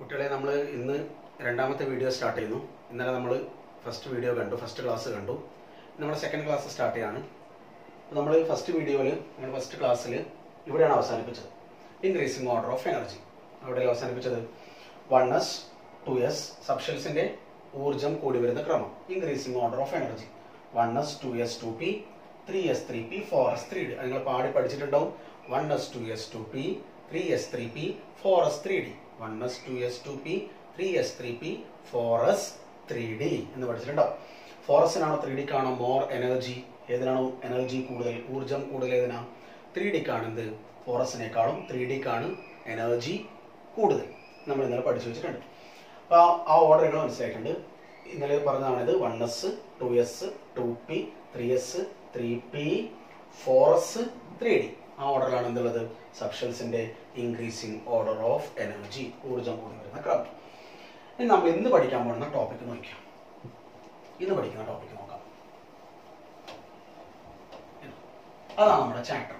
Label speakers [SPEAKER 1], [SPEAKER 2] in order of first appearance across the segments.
[SPEAKER 1] കുട്ടികളെ നമ്മൾ ഇന്ന് രണ്ടാമത്തെ വീഡിയോ സ്റ്റാർട്ട് ചെയ്യുന്നു. ഇന്നലെ നമ്മൾ ഫസ്റ്റ് വീഡിയോ കണ്ടു, ഫസ്റ്റ് ക്ലാസ് കണ്ടു. നമ്മൾ സെക്കൻഡ് ക്ലാസ് സ്റ്റാർട്ട് ചെയ്യാണ്. നമ്മൾ ഫസ്റ്റ് വീഡിയോയിൽ നമ്മൾ ഫസ്റ്റ് ക്ലാസ്സിൽ ഇവിടെയാണ് അവസാനിപ്പിച്ചത്. ഇൻക്രീസിങ് ഓർഡർ ഓഫ് എനർജി അവിടെ അവസാനിപ്പിച്ചത് 1s 2s സബ്ഷെൽസിന്റെ ഊർജം കൂടി വരുന്ന ക്രമം. Increasing order of energy 1s 2s 2p 3s 3p 4s 3d. അത് നിങ്ങൾ പാടി പഠിച്ചിട്ടുണ്ടാവും. 1s 2s 2p 3s 3p 4s 3d. 1s 2s 2p 3s 3p 4s 3d എന്ന് പഠിച്ചിട്ടുണ്ടാവും. 4sനാണോ 3dക്കാണോ മോർ എനർജി? ഏതിനാണോ എനർജി കൂടുതൽ, ഊർജം കൂടുതൽ ഏതിനാ? 3dക്കാണെന്ത്? 4sനേക്കാളും 3dക്കാണ് എനർജി കൂടുതൽ. നമ്മൾ ഇന്നലെ പഠിച്ചു വെച്ചിട്ടുണ്ട്. അപ്പോൾ ആ ഓർഡറുകൾ മനസ്സിലായിട്ടുണ്ട്. ഇന്നലെ പറഞ്ഞതാണിത്. 1s 2s 2p 3s 3p 4s 3d. ആ ഓർഡറിലാണ് എന്തുള്ളത്? സബ്ഷെൽസിന്റെ ഇൻക്രീസിങ് ഓർഡർ ഓഫ് എനർജി, ഊർജം കൂടി വരുന്ന ക്രമം. ഇനി നമ്മൾ ഇന്ന് പഠിക്കാൻ പോകുന്ന ടോപ്പിക് നോക്കാം. ഇന്ന് പഠിക്കുന്ന ടോപ്പിക് നോക്കാം. അതാണ് നമ്മുടെ ചാപ്റ്റർ.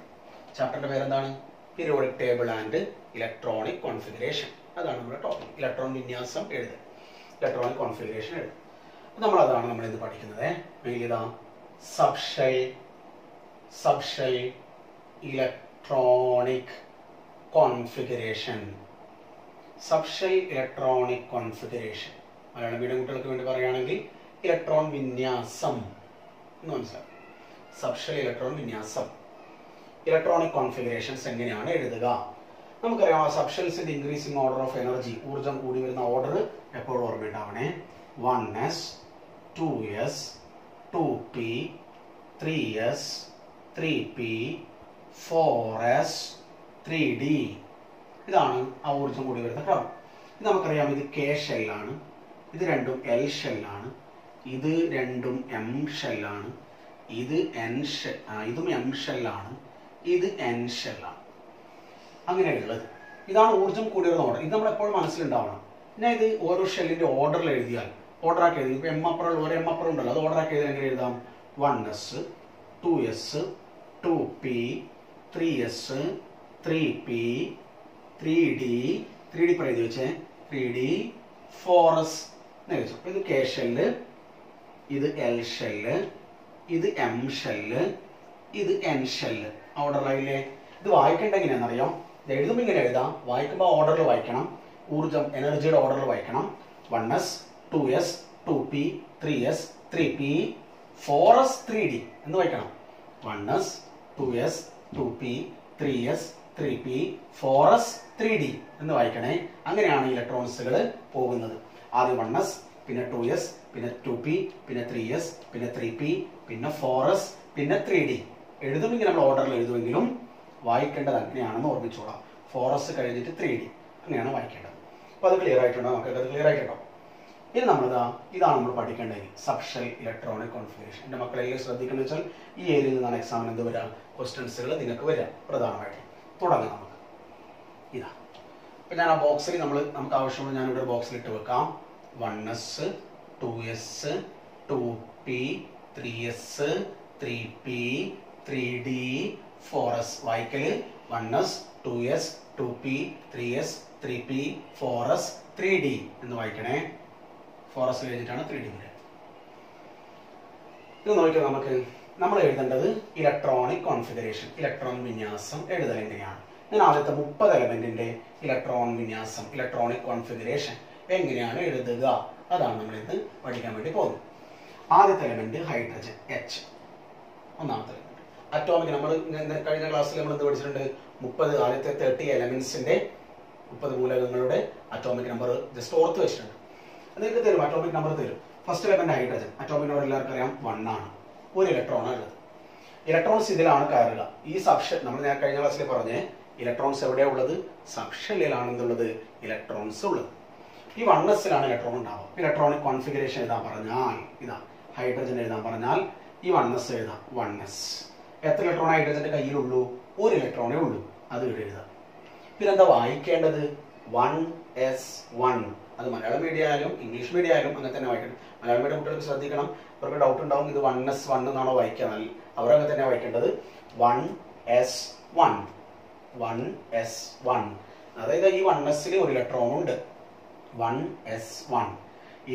[SPEAKER 1] ചാപ്റ്ററിന്റെ പേരെന്താണ്? Periodic table and electronic configuration. അതാണ് നമ്മുടെ ടോപ്പിക്. ഇലക്ട്രോൺ വിന്യാസം എഴുതുക, ഇലക്ട്രോണിക് കോൺഫിഗറേഷൻ എഴുതുക. നമ്മളതാണ് നമ്മൾ ഇന്ന് പഠിക്കുന്നത്. ഇതാ subshell electronic configuration. Subshell electronic configuration Malayalam medium കുട്ടികൾക്ക് വേണ്ടി പറയുകയാണെങ്കിൽ ഇലക്ട്രോൺ വിന്യാസം എന്ന് മനസ്സിലാക്കും. സബ്ഷെൽ ഇലക്ട്രോൺ വിന്യാസം, ഇലക്ട്രോണിക് കോൺഫിഗറേഷൻസ് എങ്ങനെയാണ് എഴുതുക? നമുക്കറിയാം സബ്ഷെൽസിന്റെ ഇൻക്രീസിംഗ് ഓർഡർ ഓഫ് എനർജി, ഊർജം കൂടി വരുന്ന ഓർഡർ എപ്പോഴും ഓർമ്മയുണ്ടാവണേ. 1s 2s 2p 3s 3p 4s 3d. ഇതാണ് ആ ഊർജം കൂടി വരുന്ന ക്രമം. ഇത് നമുക്കറിയാം. ഇത് കെ ഷെല്ലാണ്, ഇത് രണ്ടും എൽ ഷെല്ലാണ്, ഇത് രണ്ടും എം ഷെല്ലാണ്, ഇത് ഇതും എം ഷെല്ലാണ്, ഇത് എൻ ഷെല്ലാണ്. അങ്ങനെയുള്ളത് ഇതാണ് ഊർജം കൂടി വരുന്ന ഓർഡർ. ഇത് നമ്മൾ എപ്പോഴും മനസ്സിലുണ്ടാവണം. പിന്നെ ഇത് ഓരോ ഷെല്ലിന്റെ ഓർഡറിൽ എഴുതിയാൽ, ഓർഡർ ആക്കി എഴുതി. ഇപ്പൊ എം അപ്പുറം ഓരോ എം അപ്പുറം ഉണ്ടല്ലോ, അത് ഓർഡർ ആക്കി എഴുതാൻ എങ്ങനെ എഴുതാം? 1s 2s 2p 3s 3p 3d 3d ഇപ്പോൾ എഴുതി വെച്ചേ 3d 4s എന്ന് എഴുതി. ഇത് കെ ഷെല്ല്, ഇത് എൽ ഷെല്ല്, ഇത് എം ഷെല്ല്, ഇത് എൻ ഷെല്ല്. ഓർഡറിലായില്ലേ? ഇത് വായിക്കേണ്ട എങ്ങനെയാണെന്നറിയാം. ഇത് എഴുതുമ്പോൾ ഇങ്ങനെ എഴുതാം, വായിക്കുമ്പോൾ ഓർഡറിൽ വായിക്കണം. ഊർജം എനർജിയുടെ ഓർഡറിൽ വായിക്കണം. 1s 2s 2p 3s 3p 4s 3d എന്ന് വായിക്കണം. 1s 2s 2p 3s 3p 4s 3d എന്ന് വായിക്കണേ. അങ്ങനെയാണ് ഇലക്ട്രോൺസുകൾ പോകുന്നത്. ആദ്യം 1s, പിന്നെ 2s, പിന്നെ 2p, പിന്നെ 3s, പിന്നെ 3p, പിന്നെ 4s, പിന്നെ 3d. എഴുതുമെങ്കിൽ നമ്മൾ ഓർഡറിൽ എഴുതുമെങ്കിലും വായിക്കേണ്ടത് അങ്ങനെയാണെന്ന് ഓർമ്മിച്ചോളാം. 4s കഴിഞ്ഞിട്ട് 3d അങ്ങനെയാണ് വായിക്കേണ്ടത്. അപ്പോൾ അത് ക്ലിയർ ആയിട്ടുണ്ടോ? നമുക്കത് ക്ലിയർ ആയിട്ടുണ്ടോ? ഇനി ഇതാണ് നമ്മൾ പഠിക്കേണ്ടത്, സബ്ഷെൽ ഇലക്ട്രോണിക് കോൺഫിഗറേഷൻ. എൻ്റെ മക്കളെല്ലാം ശ്രദ്ധിക്കുന്നത് വെച്ചാൽ ഈ ഏരിയയിൽ നിന്നാണ് എക്സാമിന് എന്ത് വരിക, ക്വസ്റ്റ്യൻസുകൾ നിങ്ങൾക്ക് വരിക പ്രധാനമായിട്ടും. തുടങ്ങാം നമുക്ക്. ഇതാ ഇപ്പം ഞാൻ ആ ബോക്സിൽ നമുക്ക് ആവശ്യമുള്ള ഞാൻ ഇവിടെ ബോക്സിൽ ഇട്ട് വെക്കാം. 1s 2s 2p 3s 3p 3d 4s. വായിക്കല് 1s 2s 2p 3s 3p 4s 3d എന്ന് വായിക്കണേ. 4s കഴിഞ്ഞിട്ടാണ് 3d വരിക. ഇത് നോക്കിയാൽ നമ്മൾ എഴുതേണ്ടത് ഇലക്ട്രോണിക് കോൺഫിഗറേഷൻ, ഇലക്ട്രോൺ വിന്യാസം എഴുതൽ എങ്ങനെയാണ്. ഞാൻ ആദ്യത്തെ 30 എലമെന്റിന്റെ ഇലക്ട്രോൺ വിന്യാസം, ഇലക്ട്രോണിക് കോൺഫിഗറേഷൻ എങ്ങനെയാണ് എഴുതുക, അതാണ് നമ്മൾ ഇന്ന് പഠിക്കാൻ വേണ്ടി പോകുന്നത്. ആദ്യത്തെ എലമെന്റ് ഹൈഡ്രജൻ, H. ഒന്നാമത്തെ എലമെന്റ് അറ്റോമിക്. നമ്മൾ കഴിഞ്ഞ ക്ലാസ്സിൽ നമ്മൾ എന്ത് പഠിച്ചിട്ടുണ്ട്? 30 ആദ്യത്തെ 30 എലമെന്റ്സിന്റെ 30 മൂലകങ്ങളുടെ അറ്റോമിക് നമ്പർ ജസ്റ്റ് ഓർത്ത് വെച്ചിട്ടുണ്ട്. നിങ്ങൾക്ക് തരും, അറ്റോമിക് നമ്പർ തരും. First element hydrogen, atomic number എല്ലാവർക്കും അറിയാം 1 ആണ്. ഒരു ഇലക്ട്രോണാണ് ഉള്ളത്. ഇലക്ട്രോൺസ് ഇതിലാണ് കയറുക. ഈ സബ്ഷെൽ നമ്മൾ ഞാൻ കഴിഞ്ഞ ക്ലാസ്സിൽ പറഞ്ഞേ, ഇലക്ട്രോൺസ് എവിടെയാണ് ഉള്ളത്? സബ്ഷെല്ലിലാണ് എന്തുള്ളത്? ഇലക്ട്രോൺസ് ഉള്ളത്. ഈ 1sലാണ് ഇലക്ട്രോൺ ഉണ്ടാവുക. ഇലക്ട്രോണിക് കോൺഫിഗറേഷൻ എഴുതാൻ പറഞ്ഞാൽ ഇതാ ഹൈഡ്രജൻ എഴുതാൻ പറഞ്ഞാൽ ഈ 1s എഴുതാം. 1s എത്ര ഇലക്ട്രോൺ ഹൈഡ്രജന്റെ കയ്യിലുള്ളൂ? ഒരു ഇലക്ട്രോണേ ഉള്ളൂ. അത് ഇവിടെ എഴുതാം. പിന്നെ എന്താ വായിക്കേണ്ടത്? 1s1. അത് മലയാളം മീഡിയം ആയാലും ഇംഗ്ലീഷ് മീഡിയം ആയാലും അങ്ങനെ തന്നെ വായിക്കണം. മലയാളം മീഡിയം കുട്ടികൾക്ക് ശ്രദ്ധിക്കണം, അവർക്ക് ഡൗട്ട് ഉണ്ടാവും, ഇത് 1s1 എന്നാണോ വായിക്കുക. അവരങ്ങനെ തന്നെ വായിക്കേണ്ടത് 1s1. 1s1 അതായത് ഈ 1s ഒരു ഇലക്ട്രോൺ ഉണ്ട്. 1s1.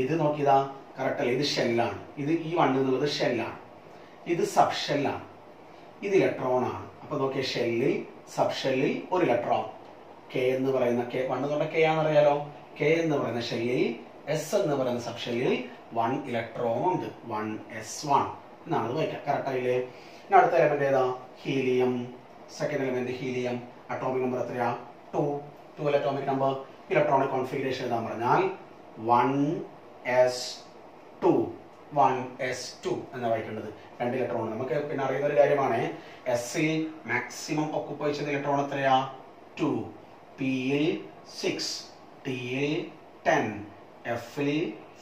[SPEAKER 1] ഇത് നോക്കിയതാ കറക്റ്റ് അല്ല, ഇത് ഷെല്ലാണ്. ഇത് ഈ 1 എന്നുള്ളത് ഷെല്ലാണ്, ഇത് സബ് ഷെല്ലാണ്, ഇത് ഇലക്ട്രോൺ ആണ്. അപ്പൊ നോക്കിയ ഷെല്ലിൽ സബ് ഷെല്ലിൽ ഒരു ഇലക്ട്രോൺ. കെ എന്ന് പറയുന്ന കെ 1 എന്നുള്ള കെ ആണെന്നറിയാലോ. കെ എന്ന് പറയുന്ന ഷെല്ലിൽ എസ് എന്ന് പറയുന്ന സബ് ഷെല്ലിൽ 1 ഇലക്ട്രോൺ ഉണ്ട്. 1s1 എന്നാണ് വായിക്കാം. കറക്റ്റ് ആയില്ലേ? ഇനി അടുത്ത എലമെന്റ് ഏതാ? Helium. Second element helium. Atomic number എത്രയാ? 2 അറ്റോമിക് നമ്പർ. ഇലക്ട്രോണിക് കോൺഫിഗറേഷൻ എഴുതാൻ പറഞ്ഞാൽ 1s2 എന്ന് വായിക്കേണ്ടത്. 2 ഇലക്ട്രോൺ. നമുക്ക് പിന്നെ അറിയുന്ന ഒരു കാര്യമാണ്, എസിൽ മാക്സിമം ഒക്കുപ്പൈ ചെയ്ത ഇലക്ട്രോൺ എത്രയാ? 2. പിയിൽ 6, ടിയിൽ 10, എഫിൽ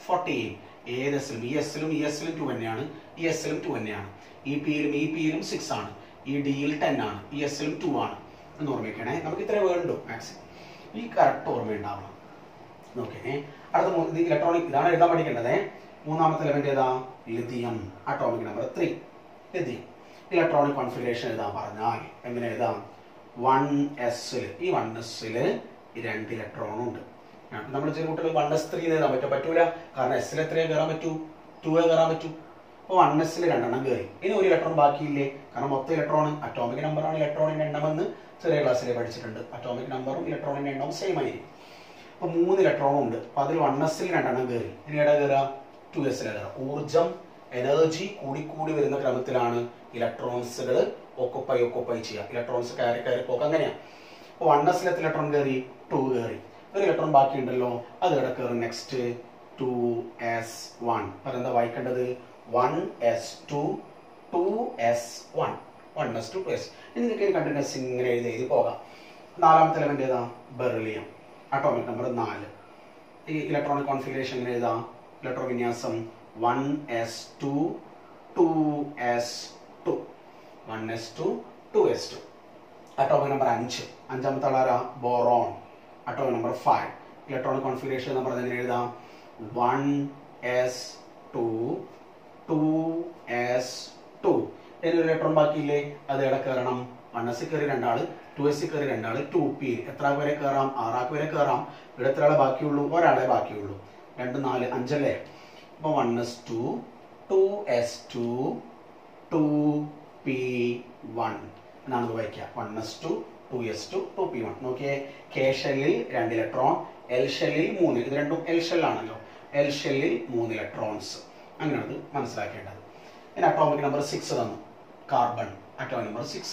[SPEAKER 1] 14. ഏത് എസിലും ഈ എസിലും 2 തന്നെയാണ്, ഈ എസിലും 2 തന്നെയാണ്. ഈ പിയിലും 6 ആണ്, ഈ ഡിയിൽ 10 ആണ്, ഈ എസിലും 2 ആണ് എന്ന് ഓർമ്മിക്കണേ. നമുക്ക് ഇത്രേ വേണ്ടു മാക്സിമം. ഈ കറക്റ്റ് ഓർമ്മയുണ്ടാവണം. ഓക്കെ. അടുത്ത ഇലക്ട്രോണിക്, ഇതാണ് എഴുതാൻ പഠിക്കേണ്ടത്. മൂന്നാമത്തെ എലമെന്റ് ഏതാ? Lithium. Atomic number 3 lithium. Electronic configuration എഴുതാൻ പറഞ്ഞാൽ എങ്ങനെ എഴുതാം? 1s ഈ 1s 2 ഇലക്ട്രോൺ ഉണ്ട്. നമ്മൾ ചില കുട്ടികൾ 1s3 എഴുതാൻ പറ്റൂല. കാരണം എസിൽ എത്രയേ കയറാൻ പറ്റൂ? 2 കയറാൻ പറ്റൂ. അപ്പോൾ 1s 2 കയറി. ഇനി ഒരു ഇലക്ട്രോൺ ബാക്കിയില്ലേ? കാരണം മൊത്തം ഇലക്ട്രോൺ അറ്റോമിക് നമ്പറാണ് ഇലക്ട്രോണിന്റെ എണ്ണമെന്ന് ചെറിയ ക്ലാസ്സിൽ പഠിച്ചിട്ടുണ്ട്. അറ്റോമിക് നമ്പറും ഇലക്ട്രോണിന്റെ എണ്ണവും സെയിം ആയിരിക്കും. അപ്പൊ 3 ഇലക്ട്രോൺ ഉണ്ട്. അപ്പൊ അതിൽ 1s 2 കയറി. ഇനി എവിടെ കയറുക? 2s കയറുക. ഊർജം, എനർജി കൂടി വരുന്ന ക്രമത്തിലാണ് ഇലക്ട്രോൺസുകൾ ഒക്കുപ്പൈ ചെയ്യുക. ഇലക്ട്രോൺസ് കയറി പോക്ക് അങ്ങനെയാണ്. അപ്പോൾ 1s ഇലക്ട്രോൺ കയറി, 2 കയറി. ഒരു ഇലക്ട്രോൺ ബാക്കി ഉണ്ടല്ലോ, അത് ഇവിടെ കയറും. Next 2s1. അതെന്താ വായിക്കേണ്ടത്? 1s2 2s1. 1s2 2s. ഇതൊക്കെ കണ്ടിന്യൂസ് ഇങ്ങനെ എഴുതി പോകാം. നാലാമത്തെ എലമെന്റ് ഏതാ? ബെറിലിയം. Atomic number 4. ഈ ഇലക്ട്രോണിക് കോൺഫിഗറേഷൻ എങ്ങനെ എഴുതാം? ഇലക്ട്രോൺ വിന്യാസം 1s2 2s2. 1s2 2s2. Atomic number 5. അഞ്ചാമത്തെ ആളാരാ? Boron. Atomic number 5. Electronic configuration എന്ന് പറഞ്ഞാൽ എങ്ങനെ എഴുതാം? 1s2 2s2. ഒരു ഇലക്ട്രോൺ ബാക്കിയില്ലേ, അത് എവിടെ കയറണം? 1s കയറി 2 ആള്, 2s കയറി 2 ആള്, 2p എത്ര വരെ കയറാം? 6 ആൾക്ക് വരെ കയറാം. ഇവിടെ എത്ര ആളെ ബാക്കിയുള്ളൂ? ഒരാളെ ബാക്കിയുള്ളൂ. 2 4 5 അല്ലേ? അപ്പൊ 1s2 2s2 2p1 എന്നാണ് വായിക്കുക. 1s2 2s2 2p1. നോക്കിയേ, കെ ഷെല്ലിൽ 2 ഇലക്ട്രോൺ, എൽ ഷെല്ലിൽ 3. ഇത് രണ്ടും എൽ ഷെല്ലാണല്ലോ. എൽ ഷെല്ലിൽ 3 ഇലക്ട്രോൺസ്. അങ്ങനെയാണ് മനസ്സിലാക്കേണ്ടത്. ഇനി അറ്റോമിക് നമ്പർ 6 തന്നു. Carbon. Atomic number 6.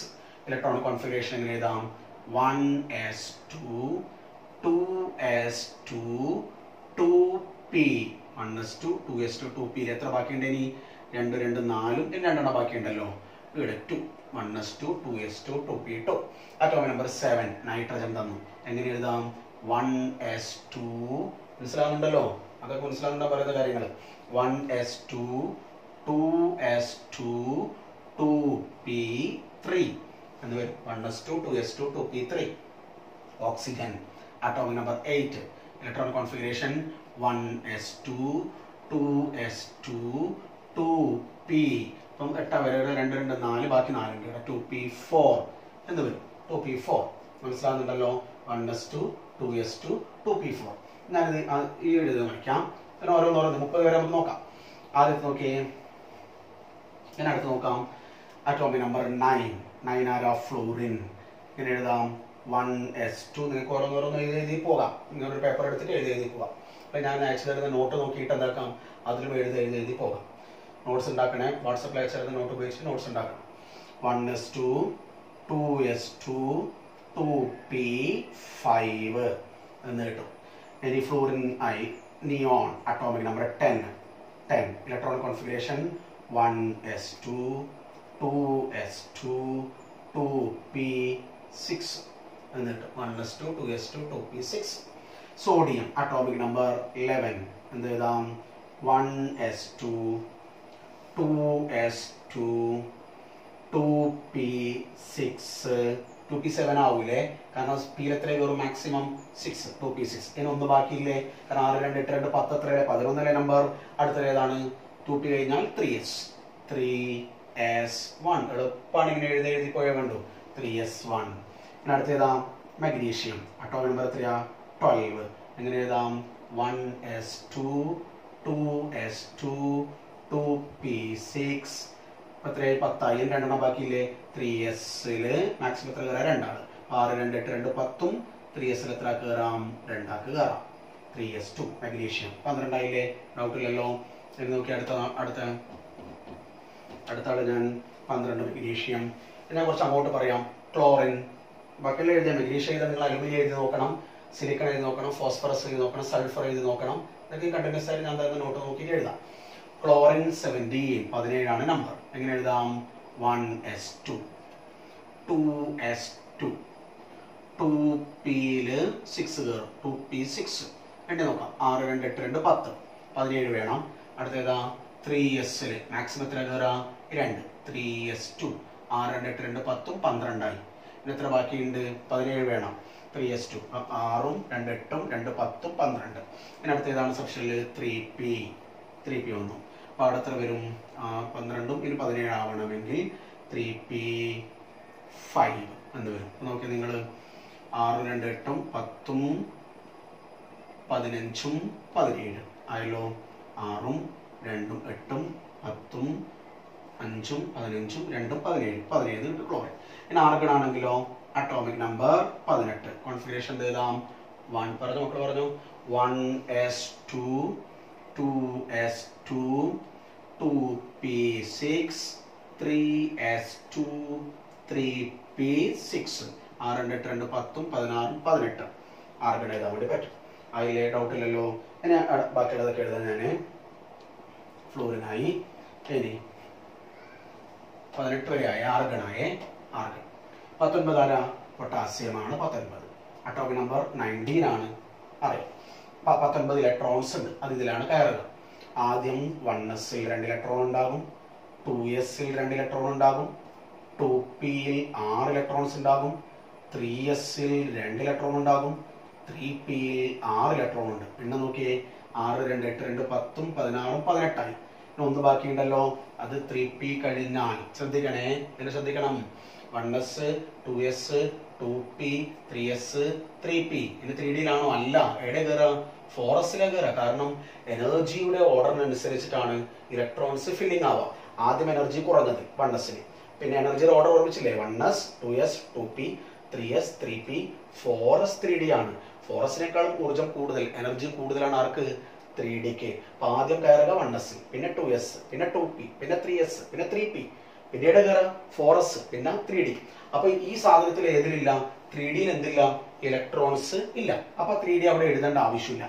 [SPEAKER 1] Electronic configuration എങ്ങനെ എഴുതാം? 1s2 2s2 2p. 1s2 2s2 2p. എത്ര ബാക്കിയുണ്ട്? ഇനി 2 2 4 ഇനി 2 ബാക്കിയുണ്ടല്ലോ. ഇവിടെ 2. 1s2 2s2 2p2. Atomic number 7. Nitrogen തന്നു. എങ്ങനെ എഴുതാം? 1s2. മനസ്സിലാവുന്നുണ്ടല്ലോ? അതൊക്കെ മനസ്സിലാവുന്ന പറയുന്ന കാര്യങ്ങൾ. 1s2 2s2 2p3 എന്ന് വരും. 1s2 2s2 2p3. Oxygen. Atomic number 8. Electronic configuration 1s2 2s2 2p. അപ്പം 8 വരെ 2 2 4 ബാക്കി 4 ഉണ്ട്. ഇവിടെ 2p4 എന്ന് വരും. 2p4 മനസ്സിലാവുന്നുണ്ടല്ലോ? 1s2 2s2 2p4. ഞാനിത് ഈ എഴുതി വയ്ക്കാം. പിന്നെ ഓരോന്നോരോന്ന് 30 വരെ നമുക്ക് നോക്കാം. ആദ്യത്തെ നോക്കിയേ, ഞാൻ അടുത്ത് നോക്കാം. Atomic number 9. 9 ആരാ? ഫ്ലോറിൻ. ഇങ്ങനെ എഴുതാം 1s2. നിങ്ങൾക്ക് ഓരോന്നോരോന്ന് എഴുതി പോകാം. നിങ്ങളൊരു പേപ്പർ എടുത്തിട്ട് എഴുതി പോകാം. അപ്പം ഞാൻ അയച്ചു തരുന്ന നോട്ട് നോക്കിയിട്ട് എന്താക്കാം, അതിലും എഴുതി പോകാം. നോട്ട്സ് ഉണ്ടാക്കണേ. വാട്സപ്പിൽ അയച്ചു തരുന്ന നോട്ട് ഉപയോഗിച്ച് നോട്ട്സ് ഉണ്ടാക്കണം. 1s2 2s2 2p5 എന്ന് കിട്ടും. ഇനി ഫ്ലോറിൻ ആയി. Neon. Atomic number 10. Electronic configuration 1s2 2s2 2p6 എന്ന് കിട്ടും. 1s2 2s2 2p6. Sodium. Atomic number 11. എന്ത് എഴുതാം? 1s2 2s2 2p6. 2p7 ആവൂലേ? കാരണം പിയിൽ എത്ര കയറും? മാക്സിമം 6. 2p6. ഇനി ഒന്ന് ബാക്കിയില്ലേ? കാരണം 6 2 8 2 10 എത്രയല്ലേ? 11 നമ്പർ. അടുത്തത് ഏതാണ്? 2p കഴിഞ്ഞാൽ 3s. 3s1. എളുപ്പമാണ് ഇങ്ങനെ എഴുതി പോയാൽ കണ്ടു. 3s1. ഇനി അടുത്ത് ഏതാ? മഗ്നീഷ്യം. അറ്റോമിക് നമ്പർ എത്രയാ? 12. എങ്ങനെ എഴുതാം? 1s2 2s2 2p6 എത്രയായി 10 രണ്ടെണ്ണം ബാക്കിയില്ലേ 3sൽ മാക്സിമം എത്ര കയറാം രണ്ടാണ് 6 2 8 2 10 3sൽ എത്ര കയറാം രണ്ടാക്ക് കയറാം 3s2 മാഗ്നീഷ്യം 12 ആയില്ലേ ഡൗട്ട് ഇല്ലല്ലോ എന്ന് നോക്കി അടുത്ത ആള് ഞാൻ 12 മഗ്നീഷ്യം ഞാൻ കുറച്ച് അങ്ങോട്ട് പറയാം ക്ലോറിൻ ബാക്കിയെല്ലാം എഴുതിയാൽ മഗ്നീഷ്യം എഴുതാൻ നിങ്ങൾ അലുമിനിയം എഴുതി നോക്കണം സിലിക്കൺ എഴുതി നോക്കണം ഫോസ്ഫറസ് എഴുതി നോക്കണം സൾഫർ എഴുതി നോക്കണം ഇതൊക്കെ കണ്ടിന്യൂസ് ആയിട്ട് ഞാൻ തരുന്ന നോട്ട് നോക്കിയിട്ട് എഴുതാം ക്ലോറിൻ 17 ആണ് നമ്പർ എങ്ങനെ എഴുതാം 1s2 2s2 2pയിൽ 6 കയറും 2p6 എണ്ണി നോക്കാം 6 2 8 2 10 17 വേണം അടുത്തേതാ 3sൽ മാക്സിമം എത്ര കയറാം 2 3s2 6 2 8 2 10 12 ആയി പിന്നെ എത്ര ബാക്കിയുണ്ട് 17 വേണം 3s2 6ഉം 2 8ഉം 2 10ഉം 12 പിന്നെ അടുത്തേതാണ് സെക്ഷനിൽ 3p വന്നു അപ്പോൾ അവിടെ എത്ര വരും 12ഉം ഇനി 17 ആവണമെങ്കിൽ 3p5 എന്ന് വരും നോക്കി നിങ്ങൾ 6 2 8ഉം 10ഉം 15ഉം 17 ആയല്ലോ 6ഉം 2ഉം 8ഉം 10ഉം 5ഉം 15ഉം 2ഉം 17 ക്ലോറിൻ ഇനി ആർഗൺ ആണെങ്കിലോ അറ്റോമിക് നമ്പർ 18 കോൺഫിഗറേഷൻ എഴുതാം 1 പറഞ്ഞു മക്കൾ പറഞ്ഞു 1s2 2s2 2p6 3s2 3p6 6 2 8 2 10ഉം 16ഉം 18 argon എഴുതാൻ വേണ്ടി പറ്റും അതിലെ ഡൗട്ട് ഇല്ലല്ലോ ഇനി ബാക്കിയുള്ളതൊക്കെ എഴുതാൻ ഞാൻ ഫ്ലോറിനായി ഇനി 18 വരെ ആയ ആർഗണായ ആർഗൺ 19 ആരാ പൊട്ടാസ്യമാണ് 19 അറ്റോമിക് നമ്പർ 19 ആണ് അറിയാം 19 ഇലക്ട്രോൺസ് ഉണ്ട് അത് ഇതിലാണ് കയറുക ആദ്യം 1sൽ 2 ഇലക്ട്രോൺ ഉണ്ടാകും 2sൽ 2 ഇലക്ട്രോൺ ഉണ്ടാകും 2pയിൽ 6 ഇലക്ട്രോൺസ് ഉണ്ടാകും 3sൽ 2 ഇലക്ട്രോൺ ഉണ്ടാകും 3pയിൽ 6 ഇലക്ട്രോൺ ഉണ്ട് പിന്നെ നോക്കിയേ 6 2 8 2 10ഉം 16ഉം 18 ആയി ഒന്ന് ബാക്കിയുണ്ടല്ലോ അത് 3p കഴിഞ്ഞാൽ ശ്രദ്ധിക്കണേ ഇതിനെ ശ്രദ്ധിക്കണം 1s 2s 2p 3s 3p ഇത് 3Dയിലാണോ അല്ല എവിടെ കയറാം 4sലെ കയറാം കാരണം എനർജിയുടെ ഓർഡറിനനുസരിച്ചിട്ടാണ് ഇലക്ട്രോൺസ് ഫില്ലിംഗ് ആവുക ആദ്യം എനർജി കുറഞ്ഞത് 1sന് പിന്നെ എനർജിയുടെ order ഓർമ്മിച്ചില്ലേ 1s 2s 2p 3s 3p 4s 3D ആണ് 4sനേക്കാളും ഊർജ്ജം കൂടുതൽ എനർജി കൂടുതലാണ് ആർക്ക് 3Dക്ക് അപ്പൊ ആദ്യം കയറുക 1s പിന്നെ 2s പിന്നെ 2p പിന്നെ 3s പിന്നെ 3p പിന്നീട് കയറുക 4s പിന്നെ 3D അപ്പൊ ഈ സാധനത്തിൽ ഏതിലില്ല 3Dയിൽ എന്തില്ല ഇലക്ട്രോൺസ് ഇല്ല അപ്പൊ 3D അവിടെ എഴുതേണ്ട ആവശ്യമില്ല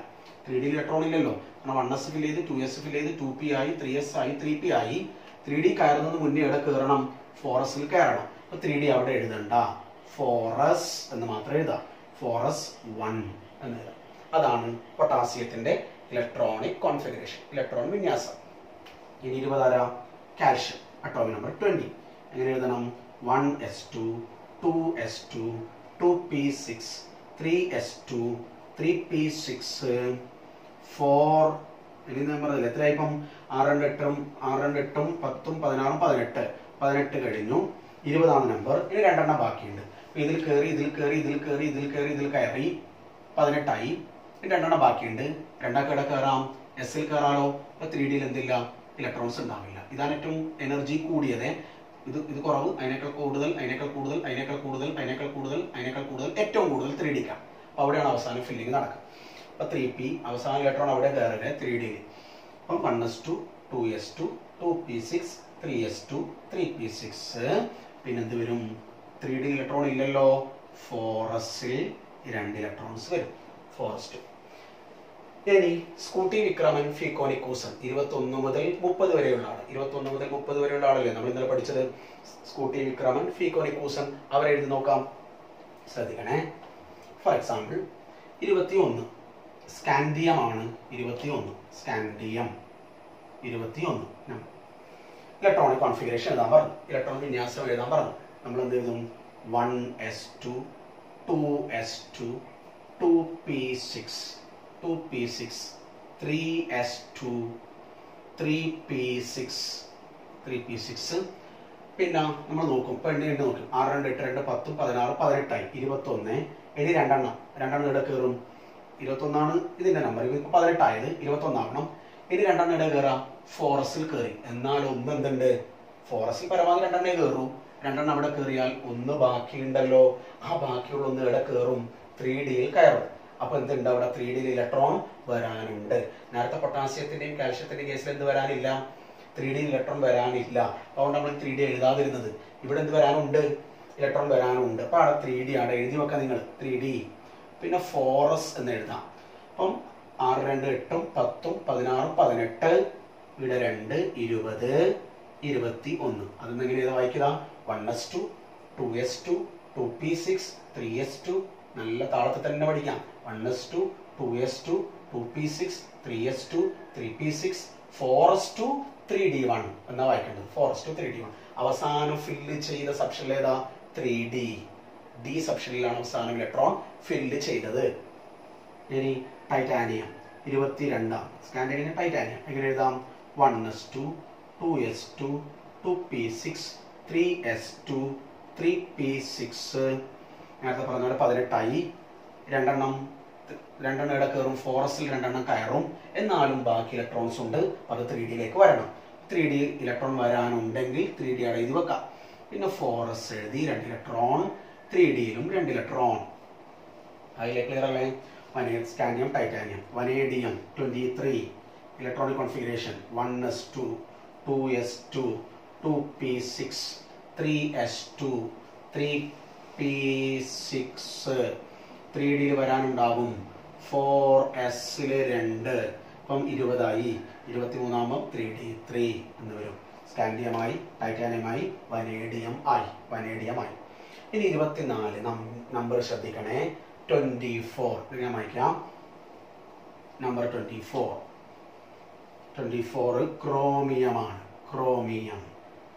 [SPEAKER 1] 3Dയിൽ ഇലക്ട്രോൺ ഇല്ലല്ലോ കാരണം 1s ഫിൽ ചെയ്ത് 2s ഫിൽ ചെയ്ത് 2p ആയി 3s ആയി 3p ആയി 3D കയറുന്നതിന് മുന്നേ എവിടെ കയറണം 4sൽ കയറണം അപ്പൊ 3D അവിടെ എഴുതണ്ട 4s എന്ന് മാത്രം എഴുതാം 4s 1 എന്ന് എഴുതാം അതാണ് പൊട്ടാസ്യത്തിന്റെ ഇലക്ട്രോണിക് കോൺഫിഗറേഷൻ ഇലക്ട്രോൺ വിന്യാസം ഇനി 20 ആരാ കാൽഷ്യം അറ്റോമിക് നമ്പർ 20 എങ്ങനെ എഴുതണം 1s2 2s2 2p6 3s2 3p6 4 ഇനി ഞാൻ പറഞ്ഞില്ല എത്രയായിപ്പം 6 2 8ഉം 10ഉം 16ഉം 18 കഴിഞ്ഞു 20 നമ്പർ ഇനി രണ്ടെണ്ണം ബാക്കിയുണ്ട് ഇതിൽ കയറി 18 ആയി രണ്ടെണ്ണം ബാക്കിയുണ്ട് രണ്ടാക്കട കയറാം എസിൽ കയറാലോ 3Dയിൽ എന്തില്ല ഇലക്ട്രോൺസ് ഉണ്ടാവില്ല ഇതാണ് ഏറ്റവും എനർജി കൂടിയത് ഇത് കുറവ് അതിനേക്കാൾ കൂടുതൽ ഏറ്റവും കൂടുതൽ 3Dക്കാണ് അപ്പൊ അവിടെയാണ് അവസാനം ഫില്ലിംഗ് നടക്കുക അപ്പൊ 3p അവസാന ഇലക്ട്രോൺ അവിടെ കയറുക 3Dയിൽ അപ്പം 1s2 2s2 2p6 3s2 3p6 പിന്നെന്ത് വരും 3D ഇലക്ട്രോൺ ഇല്ലല്ലോ 4sൽ 2 ഇലക്ട്രോൺസ് വരും 4s2 ഇനി സ്കൂട്ടി വിക്രമൻ ഫിക്കോനിക്കൂസൻ 21 മുതൽ 30 വരെയുള്ള ആള് 21 മുതൽ 30 വരെയുള്ള ആളല്ലേ നമ്മൾ ഇന്നലെ പഠിച്ചത് സ്കൂട്ടി വിക്രമൻ ഫിക്കോനിക്കൂസൻ അവരെ എഴുതി നോക്കാം ശ്രദ്ധിക്കണേ ഫോർ എക്സാമ്പിൾ 21 സ്കാൻഡിയം ആണ് 21 സ്കാൻഡിയം 21 ഇലക്ട്രോണിക് കോൺഫിഗറേഷൻ എഴുതാൻ പറഞ്ഞു ഇലക്ട്രോണിക് വിന്യാസം എഴുതാൻ പറഞ്ഞു നമ്മൾ എന്ത് എഴുതും 1s2 2s2 2p6 2p6 3s2 3p6 പിന്നെ നമ്മൾ നോക്കും ഇപ്പൊ എണ്ണി നോക്കും 6 2 8 2 10 16 18 ആയി 21 ഇനി രണ്ടെണ്ണം ഇവിടെ കയറും 21 ഇതിന്റെ നമ്പർ. ഇതിപ്പോൾ 18 ആയത് 21 ആവണം. ഇനി രണ്ടെണ്ണം ഇടയിൽ കയറാം. ഫോറസ്റ്റിൽ കയറി. എന്നാൽ ഒന്ന് എന്തുണ്ട്? ഫോറസ്റ്റിൽ പരമാവധി രണ്ടെണ്ണേ കയറൂ. രണ്ടെണ്ണം അവിടെ കയറിയാൽ ഒന്ന് ബാക്കിയുണ്ടല്ലോ. ആ ബാക്കിയുള്ള ഒന്ന് ഇവിടെ കയറും. 3Dയിൽ കയറും. അപ്പൊ എന്തുണ്ട് അവിടെ? 3Dയിൽ ഇലക്ട്രോൺ വരാനുണ്ട്. നേരത്തെ പൊട്ടാസ്യത്തിന്റെയും കാൽഷ്യത്തിന്റെയും കേസിൽ എന്ത് വരാനില്ല? 3Dയിൽ ഇലക്ട്രോൺ വരാനില്ല. അതുകൊണ്ട് നമ്മൾ 3D എഴുതാതിരുന്നത്. ഇവിടെ എന്ത് വരാനുണ്ട്? ഇലക്ട്രോൺ വരാനുണ്ട്. അപ്പൊ അവിടെ 3D ആണ് എഴുതി വെക്കാം നിങ്ങൾ. 3D. പിന്നെ ഫോറസ് എന്ന് എഴുതാം. അപ്പം 6 2 8 10 16 18 ഇവിടെ 2 20 21. അതൊന്നും എങ്ങനെ ഏതാ വായിക്കുക? 1s2 2s2 2p6 3s2. നല്ല താളത്തിൽ തന്നെ പഠിക്കാം. 1s2 2s2 2p6 3s2 3p6 4s2 3d1 എന്നാ വായിക്കേണ്ടത്. 4s2 3d1. അവസാനം ഫില്ല് ചെയ്ത സബ്ഷനിൽ ഏതാ? 3D. ഡി സബ്ഷനിലാണ് അവസാനം ഇലക്ട്രോൺ ഫില്ല് ചെയ്തത്. ഇനി ടൈറ്റാനിയം 22. സ്കാൻഡിയം ടൈറ്റാനിയം എങ്ങനെ എഴുതാം? 1s2 2s2 2p6 3s2 3p6. നേരത്തെ പറഞ്ഞ 18 ആയി. രണ്ടെണ്ണം ഇവിടെ കയറും. ഫോറസ്റ്റിൽ രണ്ടെണ്ണം കയറും. എന്നാലും ബാക്കി ഇലക്ട്രോൺസ് ഉണ്ട്. അത് 3Dയിലേക്ക് വരണം. 3D ഇലക്ട്രോൺ വരാനുണ്ടെങ്കിൽ 3D അവിടെ എഴുതി വെക്കാം. പിന്നെ ഫോറസ് എഴുതി 2 ഇലക്ട്രോൺ. 3Dയിലും 2 ഇലക്ട്രോൺ. അതിലേക്ക് ക്ലിയർ അല്ലേ? Scandium titanium. Vanadium 23. Electronic configuration 1s2 2s2 2p6 3s2 3p6. 3Dയിൽ വരാനുണ്ടാവും. 4sൽ 2. അപ്പം 20 ആയി. 23 3D 3 എന്ന് വരും. സ്കാൻഡിയമായി, ടൈറ്റാനിയമായി, വനേഡിയം ആയി. ഇനി 24 നമ്പർ ശ്രദ്ധിക്കണേ. 24 ഞാൻ വായിക്കാം. നമ്പർ 24 ക്രോമിയമാണ്. ക്രോമിയം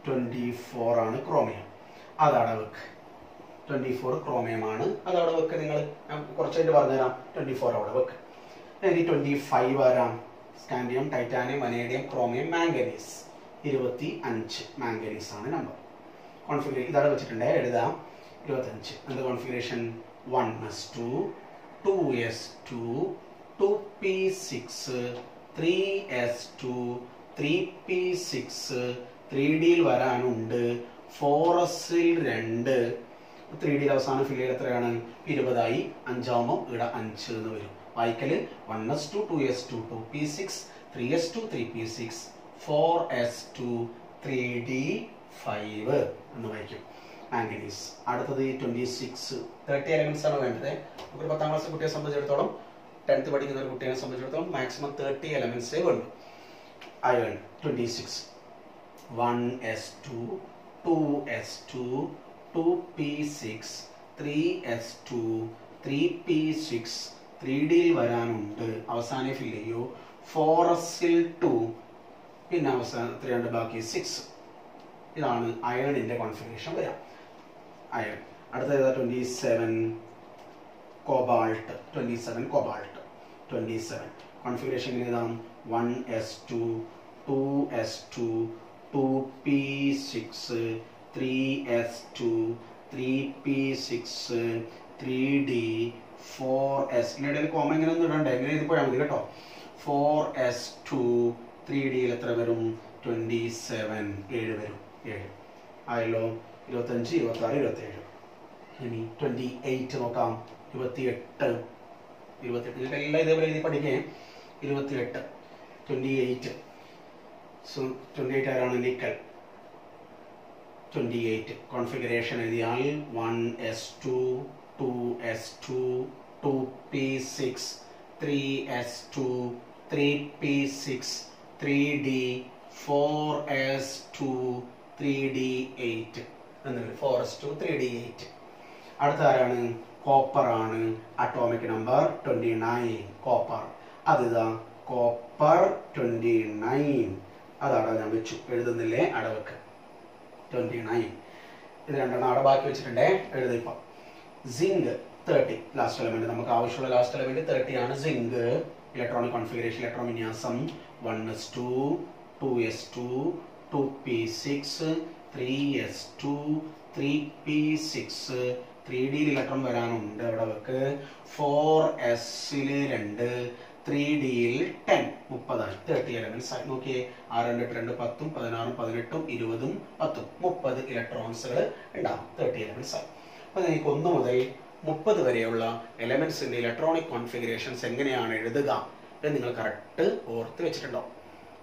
[SPEAKER 1] 24 ആണ് ക്രോമിയം. അതവിടെ വെക്ക്. 24 ക്രോമിയമാണ്. അതവിടെ വെക്ക്. നിങ്ങൾ കുറച്ചായിട്ട് പറഞ്ഞുതരാം. 24 അവിടെ വെക്ക്. ഇനി 25 വരാം. Scandium titanium vanadium chromium manganese 25. Manganese ആണ് നമ്പർ. കോൺഫിഗറേഷൻ ഇതവിടെ വെച്ചിട്ടുണ്ട്. എഴുതാം. 25. എന്ത് configuration? 1s2 2s2 2p6 3s2 3p6. 3Dയിൽ വരാനുണ്ട്. ഫോറസ്റ്റിൽ 2. 3Dയിൽ അവസാനം ഫില്ല് ചെയ്ത് എത്രയാണ്? 20 ആയി. 5 ആവുമ്പോൾ ഇവിടെ 5 എന്ന് വരും. വായിക്കല് 1s2 2s2 2p6 3s2 3p6 4s2 3d5 എന്ന് വായിക്കും. മാംഗനീസ്. അടുത്തത് 26. 30 എലമെന്റ്സ് ആണ് വേണ്ടത്. ഒരു 10ാം ക്ലാസ് കുട്ടിയെ സംബന്ധിച്ചിടത്തോളം, 10th പഠിക്കുന്ന ഒരു കുട്ടിയെ സംബന്ധിച്ചിടത്തോളം മാക്സിമം 30 എലമെന്റ്സേ വേണ്ടു. Iron 26. 1s2 2s2 2p6 3s2 3p6. 3Dയിൽ വരാനുണ്ട്. അവസാനം ഫില്ല് ചെയ്യൂ. ഫോറസ്റ്റിൽ 2. പിന്നെ അവസാനം 3 ബാക്കി 6. ഇതാണ് അയണിന്റെ കോൺഫിഗറേഷൻ വരാം. അയൺ. അടുത്തത് 27 കോബാൾട്ട്. 27 കോൺഫിഗറേഷൻ എഴുതാം. 1s2 2s2 2p6 3s2 3p6 3d 4s. ഇടയിൽ കോമ എങ്ങനെ ഒന്നും ഇടണ്ടേ? എങ്ങനെ ഇത് പോയാൽ മതി കേട്ടോ. 4s2 3Dയിൽ എത്ര വരും? 27. 7 വരും. 7 ആയല്ലോ. 25 26 27. ഇനി 28 നോക്കാം. 28 എല്ലാം ഇതേപോലെ എഴുതി പഠിക്കേ. 28 28. 28 ആരാണ്? നിക്കൽ. 28 കോൺഫിഗറേഷൻ എഴുതിയാൽ 1s2 2s2 2p6 3s2 3p6 3d 4s2 3d8 എന്നിട്ട് 4s2 3d8. അടുത്ത ആരാണ്? കോപ്പർ ആണ്. Atomic number 29. കോപ്പർ. അതിതാ കോപ്പർ 29. അതവിടെ ഞാൻ വെച്ചു. എഴുതുന്നില്ലേ? അടവെക്ക് 29. ഇത് രണ്ടെണ്ണം അവിടെ ബാക്കി വെച്ചിട്ടുണ്ടേ. എഴുതിപ്പോ. സിങ്ക് 30. Last element. നമുക്ക് ആവശ്യമുള്ള ലാസ്റ്റ് എലമെന്റ് 30 ആണ്. സിങ്ക്. ഇലക്ട്രോണിക് കോൺഫിഗറേഷൻ ഇലക്ട്രോൺ വിന്യാസം 1s2 2s2 2p6 3s2 3p6 3D electron വരാനുണ്ട്. അവിടെ വെക്ക് 4s-ൽ 2, 3D-ൽ 10, 30 30 എലമെന്റ്സ് ആയി. നോക്കിയേ 6 2 2 10 16 18 20 10 30 ഇലക്ട്രോൺസുകൾ ഉണ്ടാവും. 30 എലമെന്റ്സ് ആയി. അപ്പൊ നിങ്ങൾക്ക് 1 മുതൽ 30 വരെയുള്ള എലമെന്റ്സിന്റെ ഇലക്ട്രോണിക് കോൺഫിഗറേഷൻസ് എങ്ങനെയാണ് എഴുതുക എന്ന് നിങ്ങൾ കറക്റ്റ് ഓർത്ത് വെച്ചിട്ടുണ്ടാവും.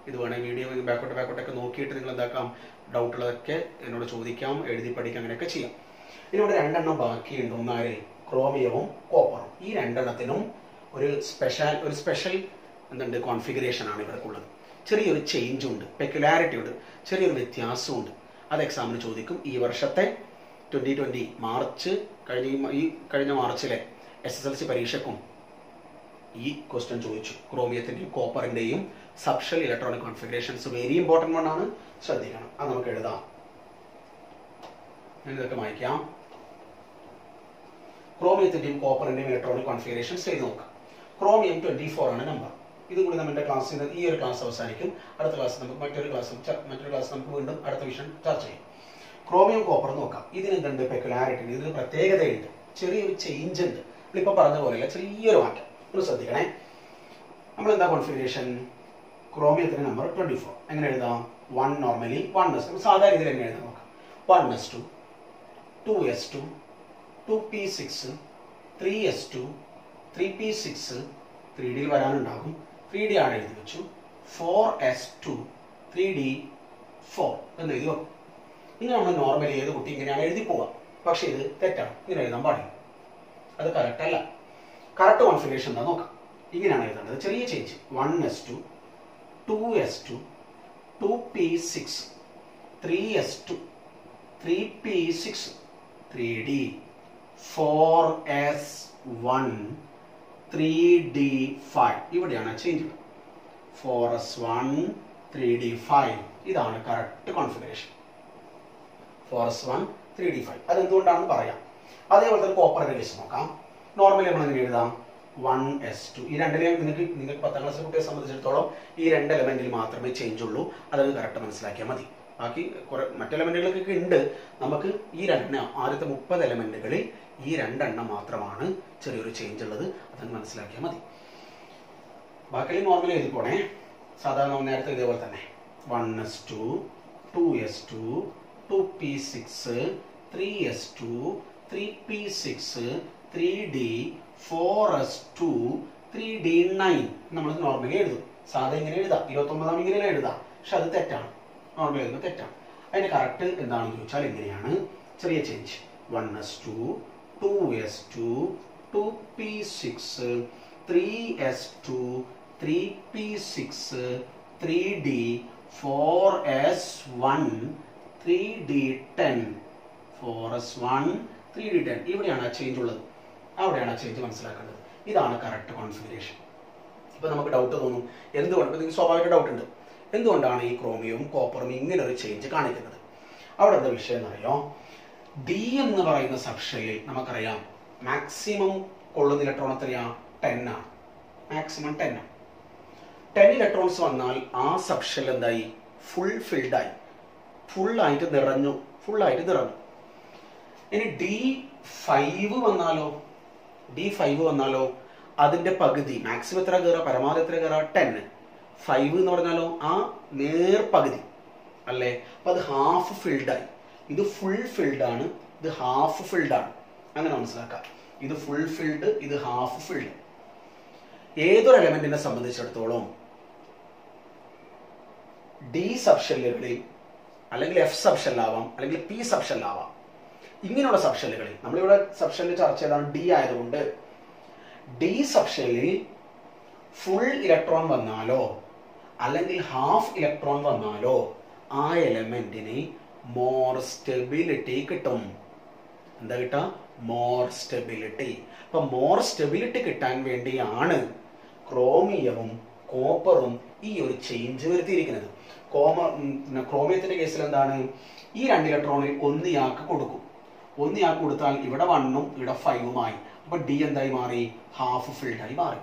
[SPEAKER 1] ഇത് വേണമെങ്കിൽ വീഡിയോ ബാക്കോട്ടൊക്കെ നോക്കിയിട്ട് നിങ്ങൾ എന്താക്കാം, ഡൗട്ടുള്ളതൊക്കെ എന്നോട് ചോദിക്കാം, എഴുതി പഠിക്കാം, അങ്ങനെയൊക്കെ ചെയ്യാം. ഇതിനോട് 2 എണ്ണം ബാക്കിയുണ്ട്. ഒന്നാല് ക്രോമിയവും കോപ്പറും. ഈ 2 എണ്ണത്തിനും ഒരു സ്പെഷ്യൽ എന്തുണ്ട്, കോൺഫിഗറേഷൻ ആണ് ഇവർക്കുള്ളത്. ചെറിയൊരു ചേഞ്ച് ഉണ്ട്, പെക്യുലാരിറ്റി ഉണ്ട്, ചെറിയൊരു വ്യത്യാസമുണ്ട്. അത് എക്സാമിന് ചോദിക്കും. ഈ വർഷത്തെ 2020 മാർച്ച് കഴിഞ്ഞ മാർച്ചിലെ SSLC പരീക്ഷയ്ക്കും ഈ ക്വസ്റ്റ്യൻ ചോദിച്ചു. ക്രോമിയത്തിന്റെയും കോപ്പറിന്റെയും subshell electronic configurations very important one ആണ്, ശ്രദ്ധിക്കണം. അത് നമുക്ക് എഴുതാം. ഇതൊക്കെ വായിക്കാം. ക്രോമിയത്തിന്റെയും കോപ്പറിന്റെയും ഇലക്ട്രോണിക് കോൺഫിഗറേഷൻസ് ചെയ്ത് നോക്കാം. ക്രോമിയം 24 ആണ് നമ്പർ. ഇതുകൂടി നമ്മുടെ ക്ലാസ്സിന് ഈ ഒരു ക്ലാസ് അവസാനിക്കും. അടുത്ത ക്ലാസ് നമുക്ക് മറ്റൊരു ക്ലാസ് നമുക്ക് വീണ്ടും അടുത്ത വിഷയം ചർച്ച ചെയ്യും. ക്രോമിയം കോപ്പർ നോക്കാം. ഇതിനെന്തുണ്ട്, പെക്യുലാരിറ്റി, ഇതിന് പ്രത്യേകതയുണ്ട്, ചെറിയൊരു ചേഞ്ച് ഉണ്ട്. ഇപ്പൊ പറഞ്ഞ പോലെയല്ല, ചെറിയൊരു മാറ്റം. ഒന്ന് ശ്രദ്ധിക്കണേ. നമ്മൾ എന്താ കോൺഫിഗറേഷൻ, ക്രോമിയത്തിന് നമ്പർ 24. എങ്ങനെ എഴുതാം? 1 നോർമലി 1s, സാധാരണ രീതിയിൽ എങ്ങനെ എഴുതാം നോക്കാം. 1s2, 2s2, 2p6, 3s2, 3p6, 3D വരാനുണ്ടാകും. 3D ആണ് എഴുതി വെച്ചു. 4s2, 3d4 എന്ന് എഴുതി വെക്കും. ഇങ്ങനെ നമ്മൾ നോർമലി ഏത് കുട്ടി ഇങ്ങനെയാണ് എഴുതി പോവാം. പക്ഷെ ഇത് തെറ്റാണ്, ഇങ്ങനെ എഴുതാൻ പാടില്ല. അത് കറക്റ്റ് അല്ല. കറക്റ്റ് കോൺഫിഗറേഷൻ എന്താ നോക്കാം. ഇങ്ങനെയാണ് എഴുതേണ്ടത്. ചെറിയ change. 1s2, 2s2, 2p6, 3s2, 3p6, 3d, 4s1, 3d5. ഇവിടെയാണ് ചേഞ്ച്. 4s1, 3d5. ഇതാണ് കറക്റ്റ് കോൺഫിഗറേഷൻ. 4s1, 3d5. അതെന്തുകൊണ്ടാണെന്ന് പറയാം. അതേപോലെ തന്നെ കോപ്പറിന്റെ കേസ് നോക്കാം. നോർമലി നമ്മൾ എങ്ങനെ എഴുതാം? 1s2. ഈ രണ്ടിലെയും നിങ്ങൾക്ക് 10ാം ക്ലാസ് കുട്ടിയെ സംബന്ധിച്ചിടത്തോളം ഈ 2 എലമെന്റിൽ മാത്രമേ ചേഞ്ച് ഉള്ളൂ. അതത് കറക്റ്റ് മനസ്സിലാക്കിയാൽ മതി. ബാക്കി കുറെ മറ്റു എലമെന്റുകളൊക്കെ ഉണ്ട്. നമുക്ക് ഈ 2 ആദ്യത്തെ 30 എലമെന്റുകളിൽ ഈ 2 എണ്ണം മാത്രമാണ് ചെറിയൊരു ചേഞ്ച് ഉള്ളത്. അതങ്ങ് മനസ്സിലാക്കിയാൽ മതി. ബാക്കി നോർമലി എഴുതി പോണേ. സാധാരണ നേരത്തെ ഇതേപോലെ തന്നെ 1s2, 2s2, 2p6, 3s2, 3p6, 3d, 4s2, 3d9 നമ്മൾ നോർമലി എഴുതും. സാധാരണ ഇങ്ങനെ എഴുതാം. 29 ഇങ്ങനെ എഴുതാം. പക്ഷെ അത് തെറ്റാണ്. നോർമലി എഴുതുന്നത് തെറ്റാണ്. അതിന്റെ കറക്റ്റ് എന്താണെന്ന് ചോദിച്ചാൽ ഇങ്ങനെയാണ്. ചെറിയ change. 1s2, 2s2, 2p6, 3s2, 3p6, 3d, 4s1, 3d10, 4s1, 3d10. ഇവിടെയാണ് ആ ചേഞ്ച് ഉള്ളത്. അവിടെയാണ് ആ ചേഞ്ച് മനസ്സിലാക്കേണ്ടത്. ഇതാണ് കറക്റ്റ് കോൺഫിഗറേഷൻ. ഇപ്പൊ നമുക്ക് ഡൗട്ട് തോന്നും, എന്തുകൊണ്ട്? നിങ്ങൾക്ക് സ്വാഭാവിക ഡൗട്ട് ഉണ്ട്, എന്തുകൊണ്ടാണ് ഈ ക്രോമിയവും കോപ്പറും ഇങ്ങനെ ഒരു ചേഞ്ച് കാണിക്കുന്നത്? അവിടെ എന്താ വിഷയം എന്നറിയോ? ഡി എന്ന് പറയുന്ന സബ്ഷെല്ലിൽ നമുക്കറിയാം മാക്സിമം കൊള്ളുന്ന ഇലക്ട്രോൺ എത്രയാ? 10 ആണ്. മാക്സിമം 10 ആണ്. 10 ഇലക്ട്രോൺസ് വന്നാൽ ആ സബ്ഷെൽ എന്തായി? ഫുൾഫിൽഡായി, ഫുള്ളായിട്ട് നിറഞ്ഞു. ഇനി D5 വന്നാലോ അതിന്റെ പകുതി, മാക്സിമം എത്ര കയറുക, പരമാവധി എത്ര കയറുക? 10. 5 എന്ന് പറഞ്ഞാലോ ആ നേർ പകുതി അല്ലേ? അപ്പൊ അത് ഹാഫ് ഫിൽഡായി. ഇത് ഫുൾ ഫിൽഡ് ആണ്, ഇത് ഹാഫ് ഫിൽഡ് ആണ്. അങ്ങനെ മനസ്സിലാക്കാം. ഇത് ഫുൾ ഫിൽഡ്, ഇത് ഹാഫ് ഫിൽഡ്. ഏതൊരു എലമെന്റിനെ സംബന്ധിച്ചിടത്തോളം ഡി സബ്ഷെല്ലുകളിൽ അല്ലെങ്കിൽ എഫ് സബ്ഷെല്ലാവാം, അല്ലെങ്കിൽ പി സബ്ഷെല്ലാവാം. ഇങ്ങനെയുള്ള സബ്ഷെല്ലുകളിൽ, നമ്മളിവിടെ സബ്ഷെല്ലിൽ ചർച്ച ചെയ്താണ് ഡി ആയതുകൊണ്ട്, ഡി സബ്ഷെല്ലിൽ ഫുൾ ഇലക്ട്രോൺ വന്നാലോ അല്ലെങ്കിൽ ഹാഫ് ഇലക്ട്രോൺ വന്നാലോ ആ എലമെന്റിന് മോർ സ്റ്റെബിലിറ്റി കിട്ടും. എന്താ കിട്ടുക? More stability. അപ്പൊ മോർ സ്റ്റെബിലിറ്റി കിട്ടാൻ വേണ്ടിയാണ് ക്രോമിയവും കോപ്പറും ഈ ഒരു ചേഞ്ച് വരുത്തിയിരിക്കുന്നത്. ക്രോമിയത്തിന്റെ കേസിൽ എന്താണ്? ഈ 2 ഇലക്ട്രോണിൽ 1 ഇയാൾക്ക് കൊടുക്കും. 1 ഇയാൾക്ക് കൊടുത്താൽ ഇവിടെ 1ഉം ഇവിടെ 5ഉം ആയി. അപ്പൊ ഡി എന്തായി മാറി? ഹാഫ് ഫിൽഡായി മാറി.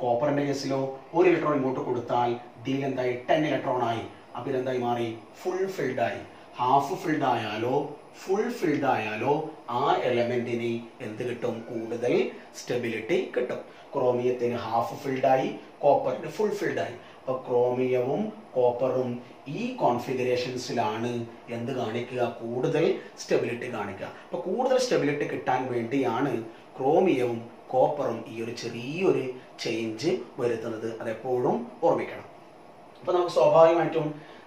[SPEAKER 1] കോപ്പറിന്റെ കേസിലോ 1 ഇലക്ട്രോൺ ഇങ്ങോട്ട് കൊടുത്താൽ ഡിയിൽ എന്തായി? 10 ഇലക്ട്രോൺ ആയി. അപ്പൊ ഇതെന്തായി മാറി? ഫുൾ ഫിൽഡായി. ഹാഫ് ഫിൽഡ് ആയാലോ ഫുൾഫിൽഡ് ആയാലോ ആ എലമെന്റിന് എന്ത് കിട്ടും? കൂടുതൽ സ്റ്റെബിലിറ്റി കിട്ടും. ക്രോമിയത്തിന് ഹാഫ് ഫിൽഡ് ആയി, കോപ്പറിന് ഫുൾഫിൽഡ് ആയി. അപ്പൊ ക്രോമിയവും കോപ്പറും ഈ കോൺഫിഗറേഷൻസിലാണ് എന്ത് കാണിക്കുക? കൂടുതൽ സ്റ്റെബിലിറ്റി കാണിക്കുക. അപ്പൊ കൂടുതൽ സ്റ്റെബിലിറ്റി കിട്ടാൻ വേണ്ടിയാണ് ക്രോമിയവും കോപ്പറും ഈ ഒരു ചെറിയൊരു ചേഞ്ച് വരുത്തുന്നത്. അതെപ്പോഴും ഓർമ്മിക്കണം. അപ്പൊ നമുക്ക് സ്വാഭാവികമായിട്ടും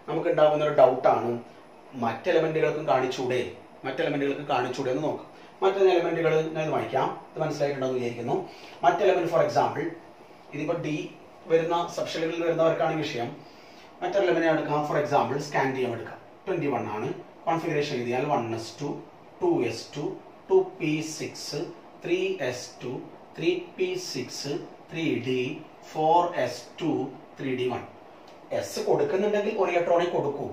[SPEAKER 1] നമുക്ക് ഉണ്ടാകുന്ന ഒരു ഡൗട്ടാണ്, മറ്റെലമെന്റുകൾക്കും കാണിച്ചൂടെ എന്ന് നോക്കാം. മറ്റു എലമെന്റുകൾ ഞാൻ വായിക്കാം, ഇത് മനസ്സിലായിട്ടുണ്ടെന്ന് വിചാരിക്കുന്നു. മറ്റെലമെന്റ് ഫോർ എക്സാമ്പിൾ, ഇതിപ്പോ ഡി വരുന്ന സബ്ഷെല്ലുകളിൽ വരുന്നവർക്കാണ് വിഷയം. മറ്റൊരു എലമെന്റ് എടുക്കാം. ഫോർ എക്സാമ്പിൾ സ്കാൻഡിയം എടുക്കാം. 21 ആണ്. കോൺഫിഗറേഷൻ എഴുതിയാൽ 1s2 2s2 2p6 3s2 3p6 3d 4s2 3d1. S കൊടുക്കുന്നുണ്ടെങ്കിൽ ഒരു ഇലക്ട്രോണെ കൊടുക്കൂ.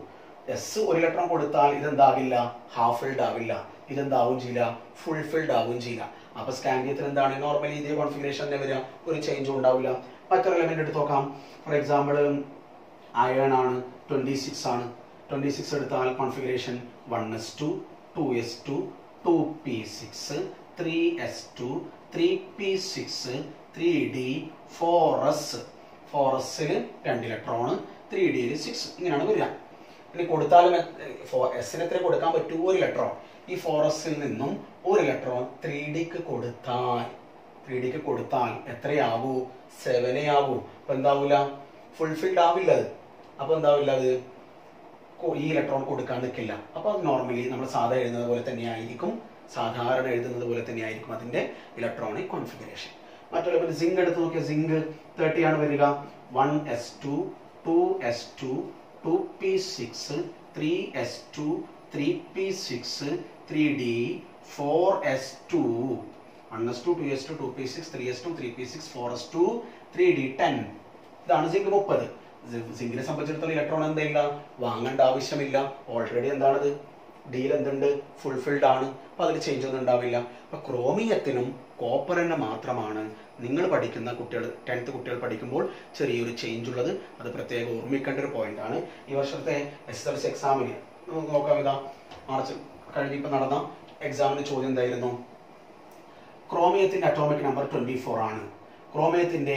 [SPEAKER 1] എസ് ഒരു ഇലക്ട്രോൺ കൊടുത്താൽ ഇതെന്താകില്ല? ഹാഫ് ഫിൽഡ് ആവില്ല. ഇതെന്താവും ചെയ്യില്ല? ഫുൾ ഫിൽഡ് ആവുകയും ചെയ്യില്ല. അപ്പൊ സ്കാൻഡിയത്തിന് എന്താണ്? നോർമലി ഇതേ കോൺഫിഗറേഷൻ തന്നെ വരിക, ഒരു ചേഞ്ചും ഉണ്ടാവില്ല. മറ്റൊരു എലമെന്റ് എടുത്ത് നോക്കാം. ഫോർ എക്സാമ്പിൾ അയൺ ആണ്, 26 ആണ്. 26 എടുത്താൽ configuration 1s2 2s2 2p6 3s2 3p6 3d 4s. 4sൽ 2 electron, 3dയിൽ 6. ഇങ്ങനെയാണ് വരിക. ഇനി കൊടുത്താലും എസിന് എത്ര കൊടുക്കാൻ പറ്റൂ? 1 ഇലക്ട്രോൺ. ഈ 4sൽ നിന്നും 1 ഇലക്ട്രോൺ 3dക്ക് കൊടുത്താൽ എത്രയാകൂ? 7 ആകൂ. അപ്പൊ എന്താവൂല? ഫുൾഫിൽഡ് ആവില്ല അത്. അപ്പൊ എന്താവില്ല? അത് ഈ ഇലക്ട്രോൺ കൊടുക്കാൻ നിൽക്കില്ല. അപ്പൊ അത് നോർമലി നമ്മൾ സാധാരണ എഴുതുന്നത് പോലെ തന്നെയായിരിക്കും അതിന്റെ ഇലക്ട്രോണിക് കോൺഫിഗറേഷൻ. മറ്റൊരു സിങ്ക് എടുത്ത് നോക്കിയാൽ സിങ്ക് 30 ആണ് വരിക. 1s2 2s2 2p6 3s2 3p6 3d 4s2 1s2 2s2 2p6 3s2 3p6 4s2 3d 10. ഇതാണ് സിങ്ക് 30. സിങ്കിനെ സംബന്ധിച്ചിടത്തോളം ഇലക്ട്രോൺ എന്തില്ല? വാങ്ങേണ്ട ആവശ്യമില്ല. ഓൾറെഡി എന്താണത്? ഡിയിൽ എന്തുണ്ട്? ഫുൾഫിൽഡ് ആണ്. അപ്പൊ അതിൽ ചേഞ്ച് ഒന്നും ഉണ്ടാവില്ല. അപ്പൊ ക്രോമിയത്തിനും കോപ്പറിന് മാത്രമാണ് നിങ്ങൾ പഠിക്കുന്ന കുട്ടികൾ 10th കുട്ടികൾ പഠിക്കുമ്പോൾ ചെറിയൊരു ചേഞ്ച് ഉള്ളത്. അത് പ്രത്യേകം ഓർമ്മിക്കേണ്ട ഒരു പോയിന്റ് ആണ്. ഈ വർഷത്തെ SSLC എക്സാമിന് നോക്കാം. ഇതാ മാർച്ച് കഴിഞ്ഞിപ്പോൾ നടന്ന എക്സാമിന് ചോദ്യം എന്തായിരുന്നു? ക്രോമിയത്തിന്റെ അറ്റോമിക് നമ്പർ 24 ആണ്. ക്രോമിയത്തിന്റെ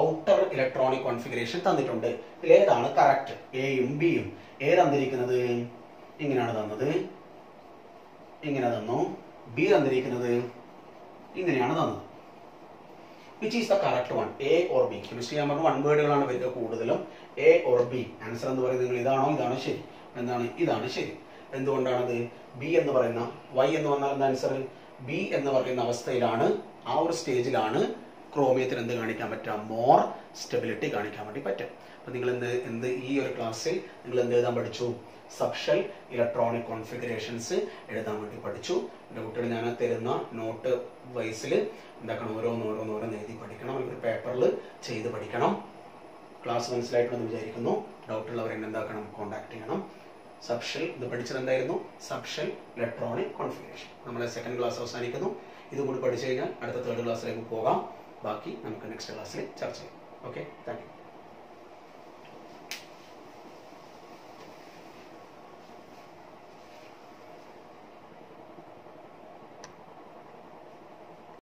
[SPEAKER 1] ഔട്ടർ ഇലക്ട്രോണിക് കോൺഫിഗറേഷൻ തന്നിട്ടുണ്ട്. ഇതിലേതാണ് കറക്റ്റ്? എയും ബിയും. ഏ തന്നിരിക്കുന്നത് ഇങ്ങനെയാണ് തന്നത്, ഇങ്ങനെ തന്നു. ബി തന്നിരിക്കുന്നത് ഇങ്ങനെയാണ് തന്നത്. Which is the correct one? A or B? Chemistry ഞാൻ പറഞ്ഞു 1 വേർഡുകളാണ് വരിക കൂടുതലും. A or B? ആൻസർ എന്ന് പറയുന്നത് നിങ്ങൾ ഇതാണോ ശരി? എന്താണ്? ഇതാണ് ശരി. എന്തുകൊണ്ടാണത്? ബി എന്ന് പറയുന്ന വൈ എന്ന് പറഞ്ഞാൽ എന്താ ആൻസർ? ബി എന്ന് പറയുന്ന അവസ്ഥയിലാണ്, ആ ഒരു സ്റ്റേജിലാണ് ക്രോമിയത്തിന് എന്ത് കാണിക്കാൻ പറ്റുക? മോർ സ്റ്റെബിലിറ്റി കാണിക്കാൻ വേണ്ടി പറ്റും. അപ്പൊ നിങ്ങൾ ഈ ഒരു ക്ലാസ്സിൽ നിങ്ങൾ എന്ത് എഴുതാൻ പഠിച്ചു? സബ്ഷെൽ ഇലക്ട്രോണിക് കോൺഫിഗറേഷൻസ് എഴുതാൻ വേണ്ടി പഠിച്ചു. എൻ്റെ കുട്ടികൾ ഞാൻ തരുന്ന നോട്ട് വൈസിൽ എന്താക്കണം? ഓരോന്നോരോന്ന് എഴുതി പഠിക്കണം. ഒരു പേപ്പറിൽ ചെയ്ത് പഠിക്കണം. ക്ലാസ് മനസ്സിലായിട്ടുണ്ടെന്ന് വിചാരിക്കുന്നു. ഡൗട്ടുള്ളവർ എന്നെ എന്താക്കണം? കോൺടാക്ട് ചെയ്യണം. സബ്ഷെൽ ഇത് പഠിച്ചത് എന്തായിരുന്നു? Subshell electronic configuration. നമ്മളെ 2nd ക്ലാസ് അവസാനിക്കുന്നു. ഇതും കൂടി പഠിച്ചു കഴിഞ്ഞാൽ അടുത്ത 3rd ക്ലാസ്സിലേക്ക് പോകാം. ബാക്കി നമുക്ക് നെക്സ്റ്റ് ക്ലാസ്സിൽ ചർച്ച ചെയ്യാം. Okay, thank you.